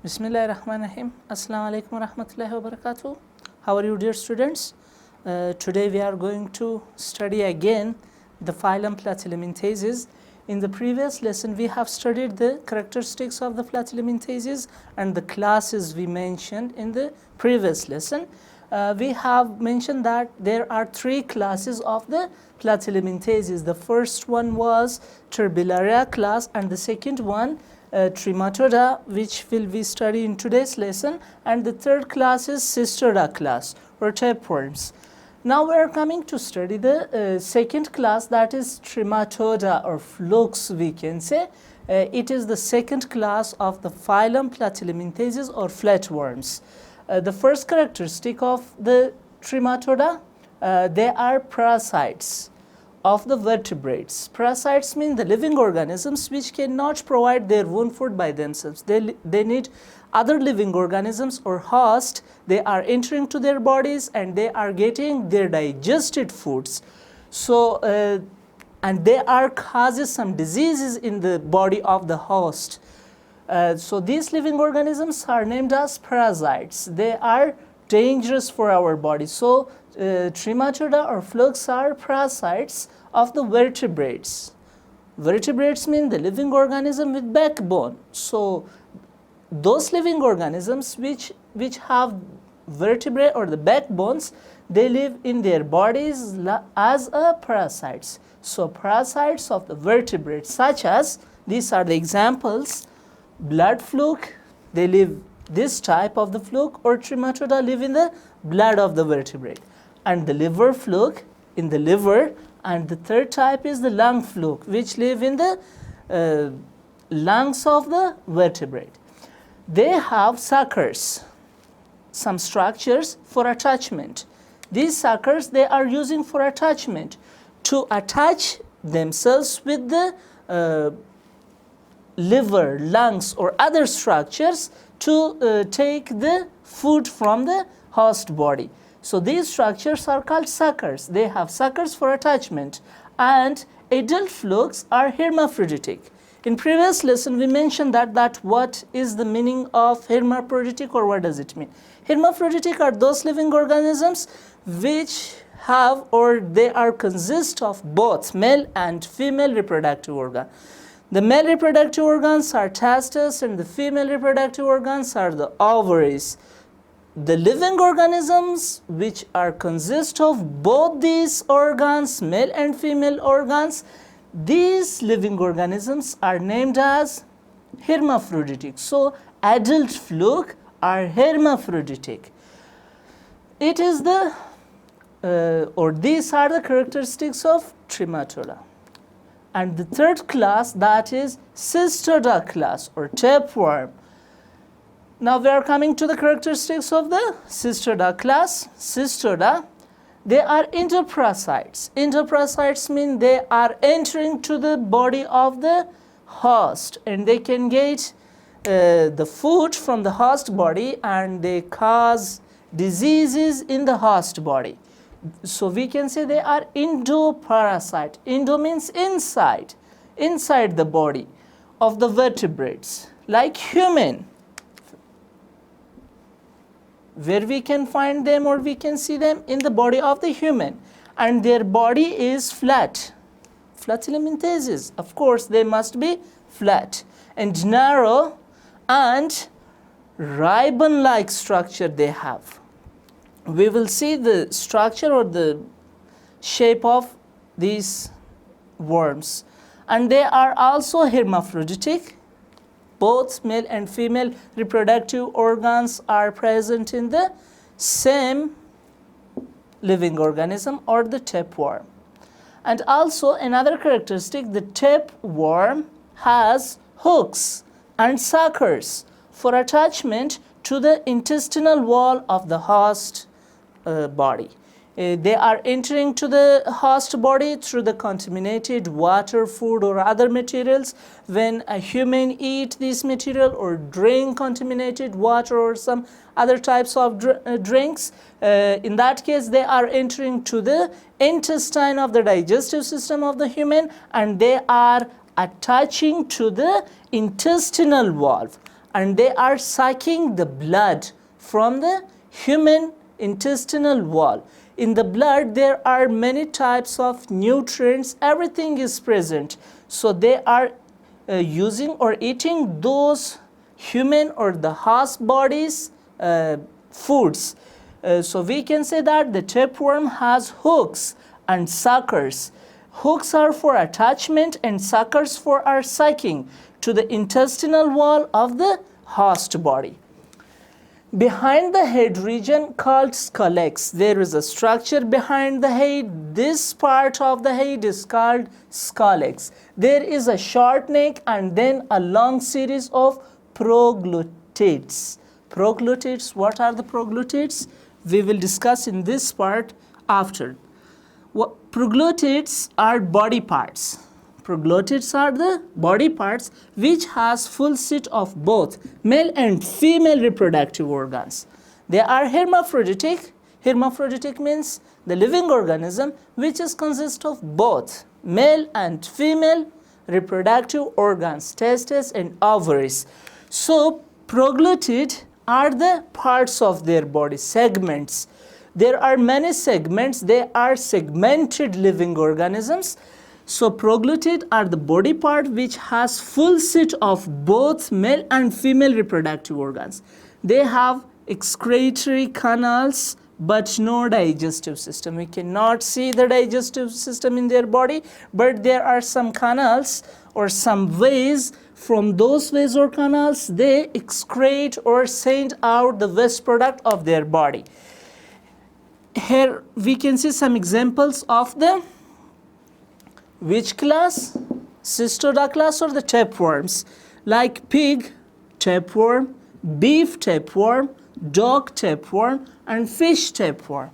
Bismillahirrahmanirrahim. Assalamu alaikum wa rahmatullahi wa barakatuh. How are you, dear students? Today we are going to study again the phylum Platyhelminthes. In the previous lesson, we have studied the characteristics of the Platyhelminthes and the classes we mentioned in the previous lesson. We have mentioned that there are three classes of the Platyhelminthes. The first one was Turbellaria class, and the second one Trematoda, which will be studied in today's lesson, and the third class is Cystoda class or tapeworms. Now we are coming to study the second class, that is Trematoda or flukes, we can say. It is the second class of the phylum Platyhelminthes or flatworms. The first characteristic of the Trematoda, they are parasites of the vertebrates. Parasites mean the living organisms which cannot provide their own food by themselves. They need other living organisms or host. They are entering to their bodies and they are getting their digested foods. So, and they are causes some diseases in the body of the host. So these living organisms are named as parasites. They are dangerous for our body. So Trematoda or flukes are parasites of the vertebrates. Vertebrates mean the living organism with backbone. So those living organisms which have vertebrae or the backbones, they live in their bodies as parasites. So parasites of the vertebrates, such as, these are the examples: blood fluke, they live, this type of the fluke or Trematoda live in the blood of the vertebrate, and the liver fluke in the liver, and the third type is the lung fluke, which live in the lungs of the vertebrate. They have suckers, some structures for attachment. These suckers they are using for attachment to attach themselves with the liver, lungs or other structures to take the food from the host body. So these structures are called suckers. They have suckers for attachment, and adult flukes are hermaphroditic. In previous lesson we mentioned that what is the meaning of hermaphroditic, or what does it mean? Hermaphroditic are those living organisms which have, or they are consist of both male and female reproductive organ. The male reproductive organs are testes and the female reproductive organs are the ovaries. The living organisms which are consist of both these organs, male and female organs, these living organisms are named as hermaphroditic. So adult fluke are hermaphroditic. It is the or these are the characteristics of Trematoda. And the third class, that is Cystoda class or tapeworm. Now we are coming to the characteristics of the Cystoda class. Cystoda, they are endoparasites. Endoparasites mean they are entering to the body of the host, and they can get the food from the host body, and they cause diseases in the host body. So we can say they are endoparasite. Endo means inside the body of the vertebrates, like human, where we can find them or we can see them in the body of the human, and their body is flat. Platyhelminthes, of course, they must be flat and narrow, and ribbon-like structure they have. We will see the structure or the shape of these worms, and they are also hermaphroditic. Both male and female reproductive organs are present in the same living organism or the tapeworm. And also another characteristic, the tapeworm has hooks and suckers for attachment to the intestinal wall of the host body. They are entering to the host body through the contaminated water, food or other materials. When a human eat this material or drink contaminated water or some other types of drinks, in that case they are entering to the intestine of the digestive system of the human, and they are attaching to the intestinal valve. and they are sucking the blood from the human intestinal wall. In the blood, there are many types of nutrients, everything is present. So they are using or eating those human or the host body's foods. So we can say that the tapeworm has hooks and suckers. Hooks are for attachment and suckers for our sucking to the intestinal wall of the host body. Behind the head region called scolex, there is a structure behind the head. This part of the head is called scolex. There is a short neck and then a long series of proglottids. Proglottids, what are the proglottids? We will discuss in this part after. Proglottids are body parts. Proglottids are the body parts which has full set of both male and female reproductive organs. They are hermaphroditic. Hermaphroditic means the living organism which is consist of both male and female reproductive organs, testes and ovaries. So proglottid are the parts of their body, segments. There are many segments. They are segmented living organisms. So proglottid are the body part which has full set of both male and female reproductive organs. They have excretory canals but no digestive system. We cannot see the digestive system in their body, but there are some canals or some ways. From those ways or canals, they excrete or send out the waste product of their body. Here we can see some examples of the which class? Cystidoda class or the tapeworms, like pig tapeworm, beef tapeworm, dog tapeworm and fish tapeworm.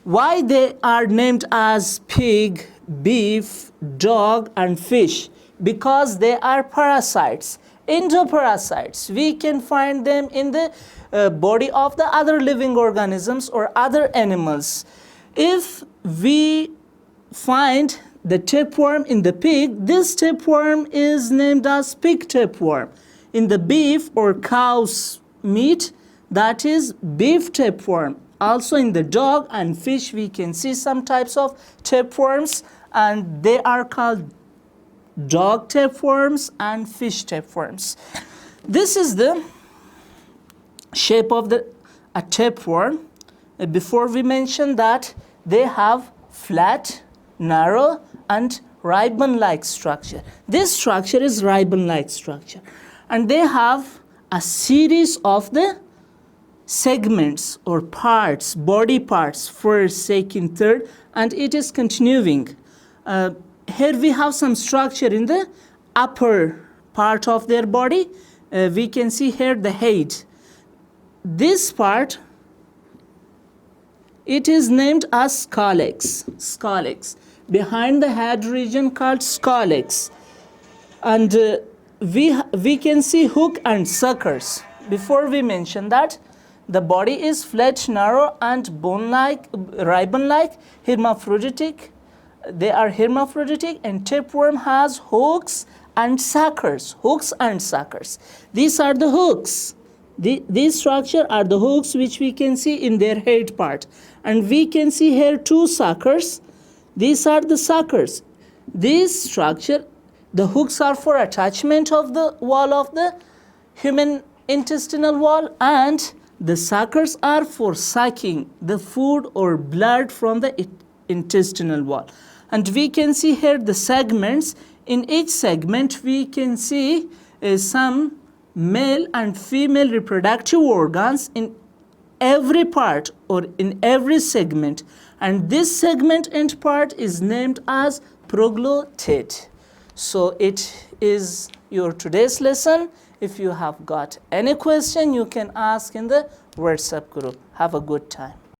Why they are named as pig, beef, dog and fish? Because they are parasites, endoparasites. We can find them in the body of the other living organisms or other animals. If we find the tapeworm in the pig, this tapeworm is named as pig tapeworm. In the beef or cow's meat, that is beef tapeworm. Also in the dog and fish, we can see some types of tapeworms, and they are called dog tapeworms and fish tapeworms. This is the shape of a tapeworm. Before we mentioned that they have flat, narrow and ribbon-like structure. This structure is ribbon-like structure, and they have a series of the segments or parts, body parts, first, second, third, and it is continuing. Here we have some structure in the upper part of their body. We can see here the head. This part, it is named as scolex. Scolex. Behind the head region called scolex. And we can see hook and suckers. Before we mentioned that the body is flat, narrow and bone-like, ribbon-like, hermaphroditic. They are hermaphroditic, and tapeworm has hooks and suckers. Hooks and suckers. These are the hooks. These structure are the hooks which we can see in their head part. And we can see here two suckers. These are the suckers. This structure, the hooks are for attachment of the wall of the human intestinal wall, and the suckers are for sucking the food or blood from the intestinal wall. And we can see here the segments. In each segment we can see some male and female reproductive organs in every part or in every segment, and this segment and part is named as proglottid. So it is your today's lesson. If you have got any question, you can ask in the WhatsApp group. Have a good time.